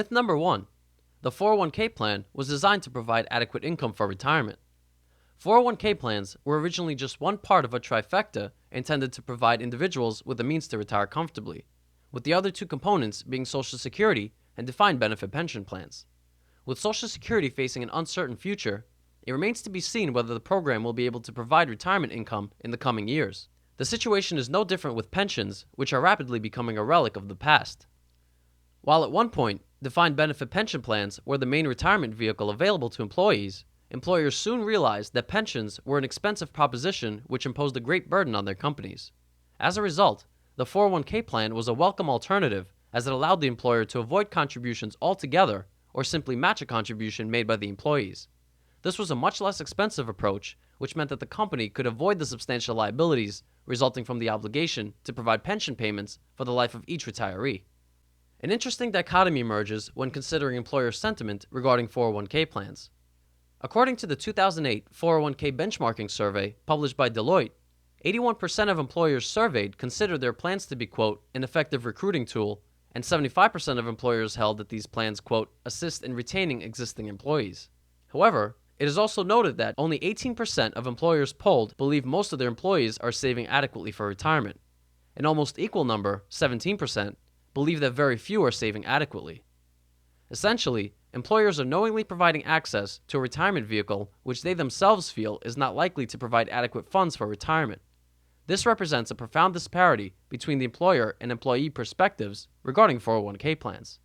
Myth number 1. The 401k plan was designed to provide adequate income for retirement. 401k plans were originally just one part of a trifecta intended to provide individuals with the means to retire comfortably, with the other two components being Social Security and defined benefit pension plans. With Social Security facing an uncertain future, it remains to be seen whether the program will be able to provide retirement income in the coming years. The situation is no different with pensions, which are rapidly becoming a relic of the past. While at one point, defined benefit pension plans were the main retirement vehicle available to employees, employers soon realized that pensions were an expensive proposition which imposed a great burden on their companies. As a result, the 401k plan was a welcome alternative as it allowed the employer to avoid contributions altogether or simply match a contribution made by the employees. This was a much less expensive approach, which meant that the company could avoid the substantial liabilities resulting from the obligation to provide pension payments for the life of each retiree. An interesting dichotomy emerges when considering employer sentiment regarding 401k plans. According to the 2008 401k benchmarking survey published by Deloitte, 81% of employers surveyed considered their plans to be, quote, an effective recruiting tool, and 75% of employers held that these plans, quote, assist in retaining existing employees. However, it is also noted that only 18% of employers polled believe most of their employees are saving adequately for retirement. An almost equal number, 17%, believe that very few are saving adequately. Essentially, employers are knowingly providing access to a retirement vehicle which they themselves feel is not likely to provide adequate funds for retirement. This represents a profound disparity between the employer and employee perspectives regarding 401k plans.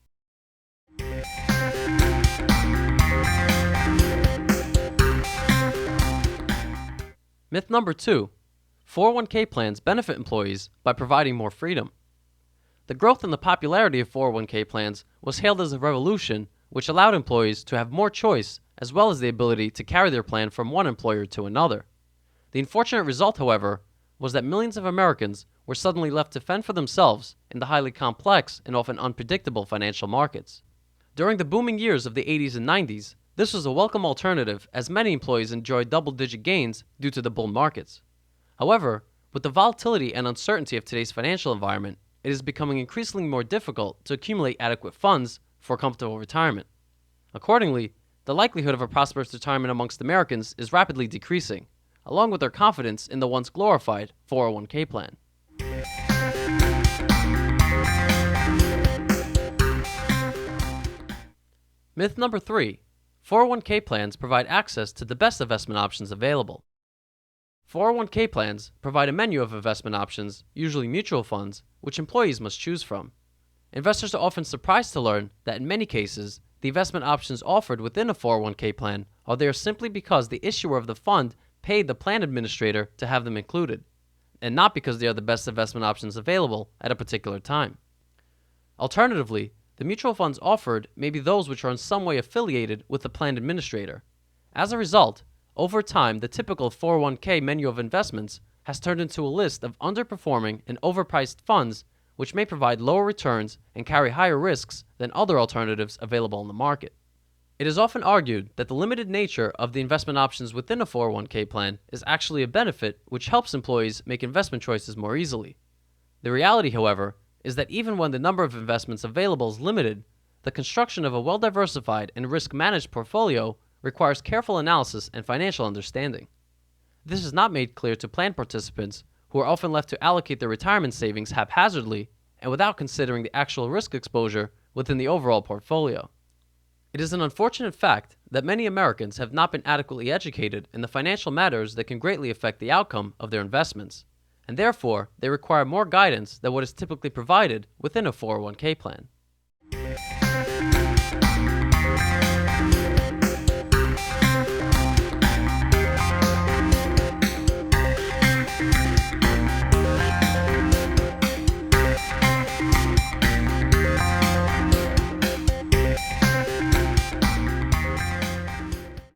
Myth number 2. 401k plans benefit employees by providing more freedom. The growth in the popularity of 401k plans was hailed as a revolution which allowed employees to have more choice as well as the ability to carry their plan from one employer to another. The unfortunate result, however, was that millions of Americans were suddenly left to fend for themselves in the highly complex and often unpredictable financial markets. During the booming years of the 80s and 90s, this was a welcome alternative as many employees enjoyed double-digit gains due to the bull markets. However, with the volatility and uncertainty of today's financial environment, it is becoming increasingly more difficult to accumulate adequate funds for comfortable retirement. Accordingly, the likelihood of a prosperous retirement amongst Americans is rapidly decreasing, along with their confidence in the once glorified 401k plan. Myth number 3. 401k plans provide access to the best investment options available. 401k plans provide a menu of investment options, usually mutual funds, which employees must choose from. Investors are often surprised to learn that in many cases, the investment options offered within a 401k plan are there simply because the issuer of the fund paid the plan administrator to have them included, and not because they are the best investment options available at a particular time. Alternatively, the mutual funds offered may be those which are in some way affiliated with the plan administrator. As a result, over time, the typical 401k menu of investments has turned into a list of underperforming and overpriced funds which may provide lower returns and carry higher risks than other alternatives available on the market. It is often argued that the limited nature of the investment options within a 401k plan is actually a benefit which helps employees make investment choices more easily. The reality, however, is that even when the number of investments available is limited, the construction of a well-diversified and risk-managed portfolio requires careful analysis and financial understanding. This is not made clear to plan participants, who are often left to allocate their retirement savings haphazardly and without considering the actual risk exposure within the overall portfolio. It is an unfortunate fact that many Americans have not been adequately educated in the financial matters that can greatly affect the outcome of their investments, and therefore they require more guidance than what is typically provided within a 401k plan.